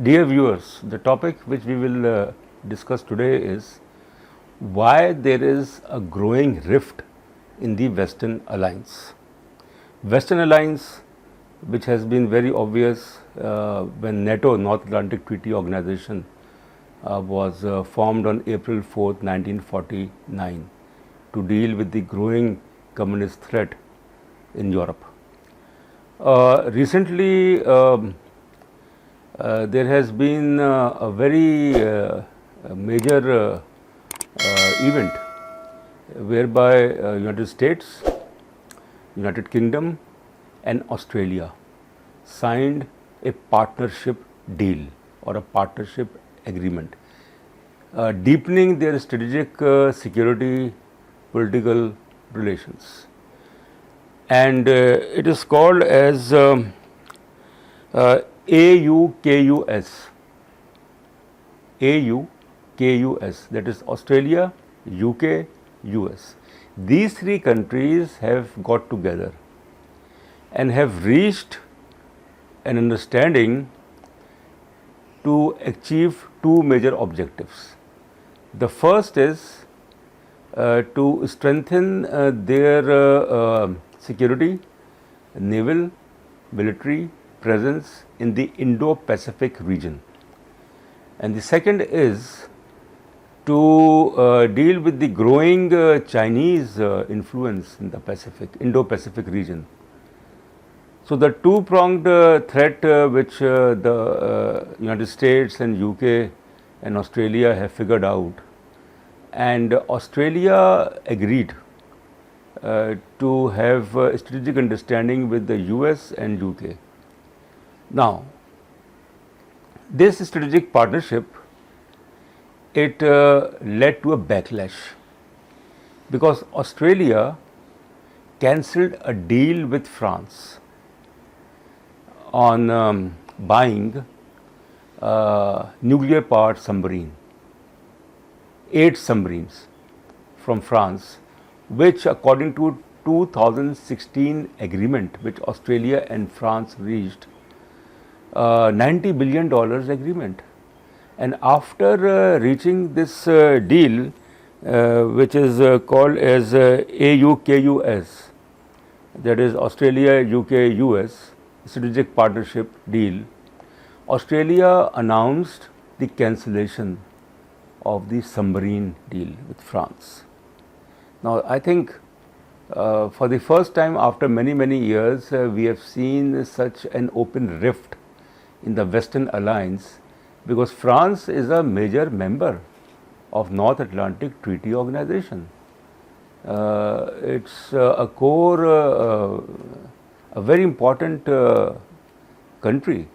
Dear viewers, the topic which we will discuss today is why there is a growing rift in the Western Alliance. Western Alliance, which has been very obvious when NATO, North Atlantic Treaty Organization, was formed on April 4th, 1949 to deal with the growing communist threat in Europe. Recently, there has been a very major event whereby United States, United Kingdom and Australia signed a partnership deal or a partnership agreement, deepening their strategic security political relations. And it is called as AUKUS. AUKUS, that is Australia, UK, US. These three countries have got together and have reached an understanding to achieve two major objectives. The first is to strengthen their security, naval, military presence in the Indo-Pacific region. And the second is to deal with the growing Chinese influence in the Indo-Pacific region. So the two-pronged threat which the United States and UK and Australia have figured out, and Australia agreed to have a strategic understanding with the US and UK. Now, this strategic partnership, it led to a backlash because Australia cancelled a deal with France on buying nuclear powered submarine, 8 submarines from France, which according to 2016 agreement which Australia and France reached, $90 billion agreement. And after reaching this deal, which is called as AUKUS, that is Australia, UK, US strategic partnership deal, Australia announced the cancellation of the submarine deal with France. Now, I think for the first time after many years, we have seen such an open rift in the Western Alliance, because France is a major member of North Atlantic Treaty Organization. It's a core, a very important country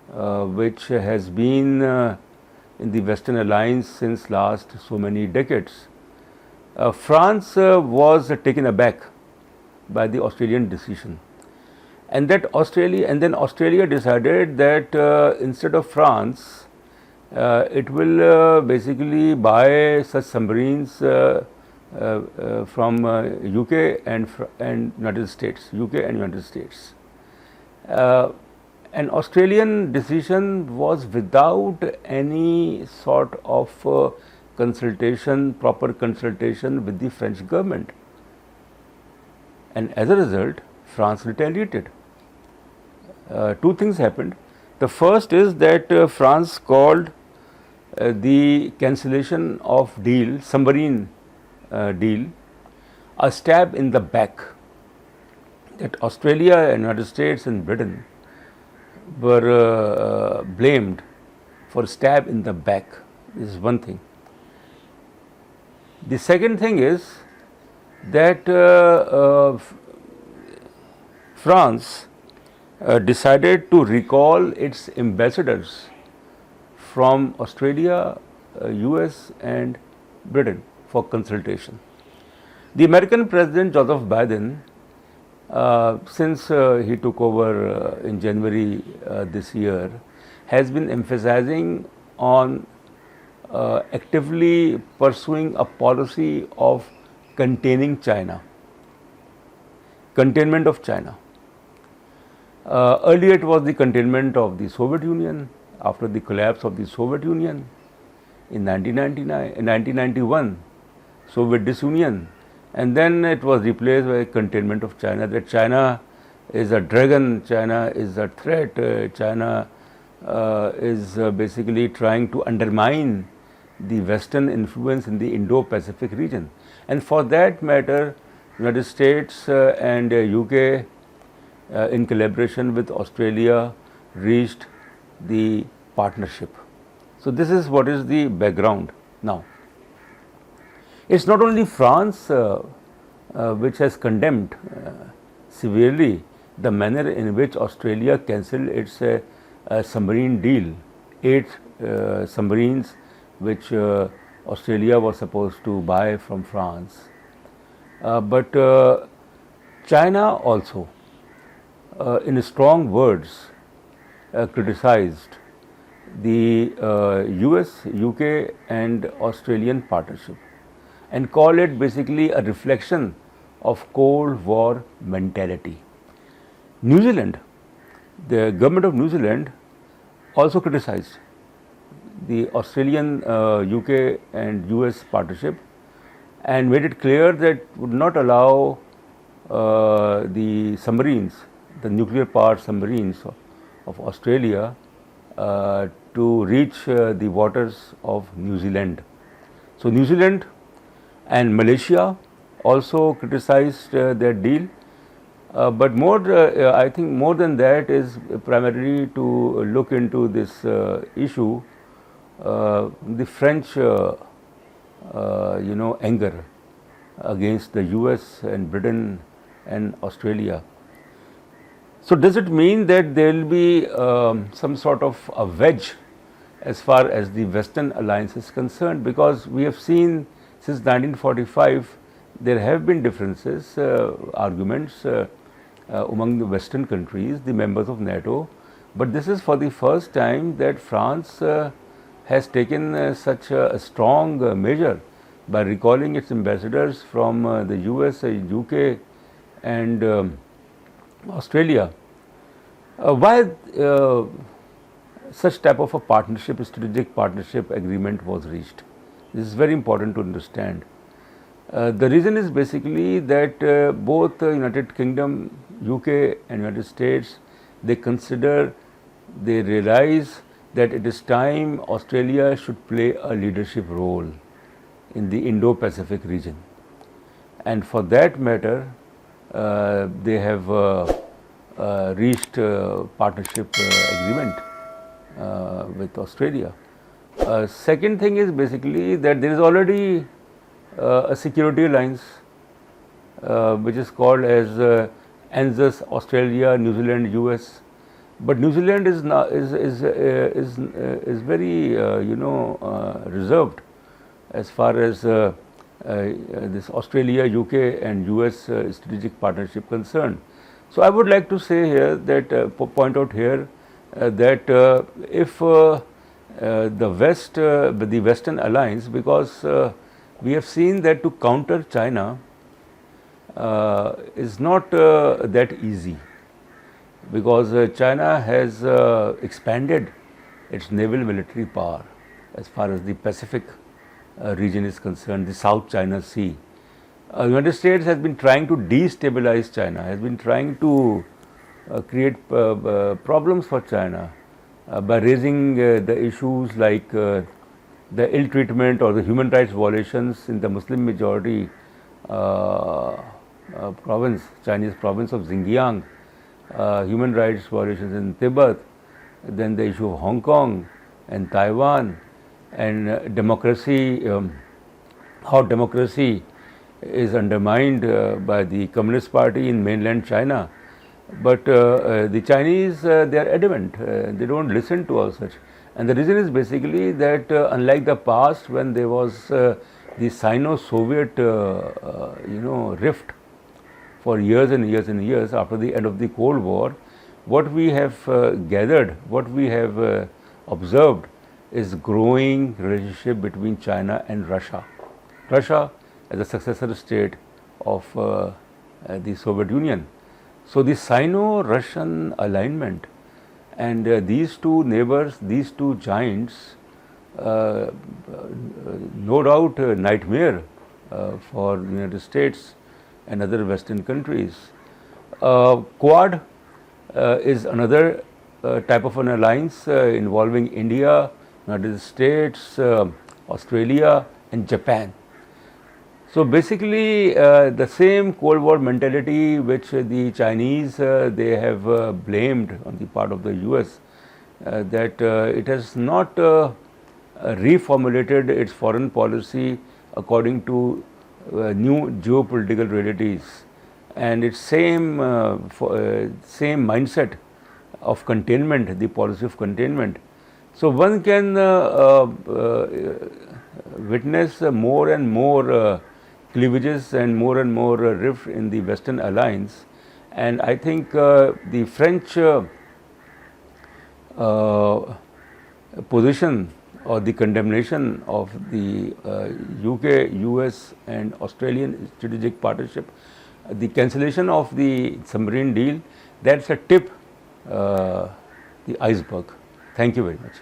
which has been in the Western Alliance since last so many decades. France was taken aback by the Australian decision, and then Australia decided that instead of France, it will basically buy such submarines from UK and United States. An Australian decision was without any sort of proper consultation with the French government, and as a result, France retaliated. Two things happened. The first is that France called the cancellation of submarine deal, a stab in the back. That Australia and United States and Britain were blamed for stab in the back. This is one thing. The second thing is that France decided to recall its ambassadors from Australia, US and Britain for consultation. The American President Joseph Biden, since he took over in January this year, has been emphasizing on actively pursuing a policy of containment of China. Earlier it was the containment of the Soviet Union, after the collapse of the Soviet Union in 1991, Soviet disunion, and then it was replaced by containment of China, that China is a dragon, China is a threat, China is basically trying to undermine the Western influence in the Indo-Pacific region. And for that matter, United States and UK in collaboration with Australia reached the partnership. So this is what is the background. Now, it's not only France which has condemned severely the manner in which Australia cancelled its submarine deal, 8 submarines which Australia was supposed to buy from France. But China also, in strong words, criticized the US, UK and Australian partnership and called it basically a reflection of Cold War mentality. New Zealand, the government of New Zealand also criticized the Australian, UK and US partnership and made it clear that would not allow the submarines, the nuclear powered submarines of Australia to reach the waters of New Zealand. So New Zealand and Malaysia also criticized their deal, but more, I think more than that is primarily to look into this issue, the French anger against the US and Britain and Australia. So does it mean that there will be some sort of a wedge as far as the Western alliance is concerned? Because we have seen since 1945 there have been differences, arguments among the Western countries, the members of NATO, but this is for the first time that France has taken such a strong measure by recalling its ambassadors from the US, UK and Australia. Why such type of a partnership, strategic partnership agreement was reached? This is very important to understand. The reason is basically that both United Kingdom, UK and United States, they realize that it is time Australia should play a leadership role in the Indo-Pacific region. And for that matter, they have reached partnership agreement with Australia. Second thing is basically that there is already a security alliance which is called as ANZUS, Australia, New Zealand, US. But New Zealand is very reserved as far as this Australia, UK and US strategic partnership concerned. So I would like to say here that point out here that if the Western alliance, because we have seen that to counter China is not that easy, because China has expanded its naval military power as far as the Pacific region is concerned, the South China Sea. United States has been trying to destabilize China, has been trying to create problems for China by raising the issues like the ill treatment or the human rights violations in the Muslim majority province, Chinese province of Xinjiang, human rights violations in Tibet, then the issue of Hong Kong and Taiwan, and democracy, how democracy is undermined by the Communist Party in mainland China. But the Chinese, they are adamant, they don't listen to all such. And the reason is basically that unlike the past, when there was the Sino-Soviet rift for years and years and years after the end of the Cold War, what we have gathered, what we have observed is growing relationship between China and Russia. Russia as a successor state of the Soviet Union. So the Sino-Russian alignment And these two neighbors, these two giants, no doubt a nightmare for the United States and other Western countries. Quad is another type of an alliance involving India, United States, Australia and Japan. So basically, the same Cold War mentality which the Chinese they have blamed on the part of the US, that it has not reformulated its foreign policy according to new geopolitical realities, and its same mindset of containment, the policy of containment. So one can witness more and more cleavages and more rift in the Western alliance, and I think the French position or the condemnation of the UK, US and Australian strategic partnership, the cancellation of the submarine deal, that's a tip, the iceberg. Thank you very much.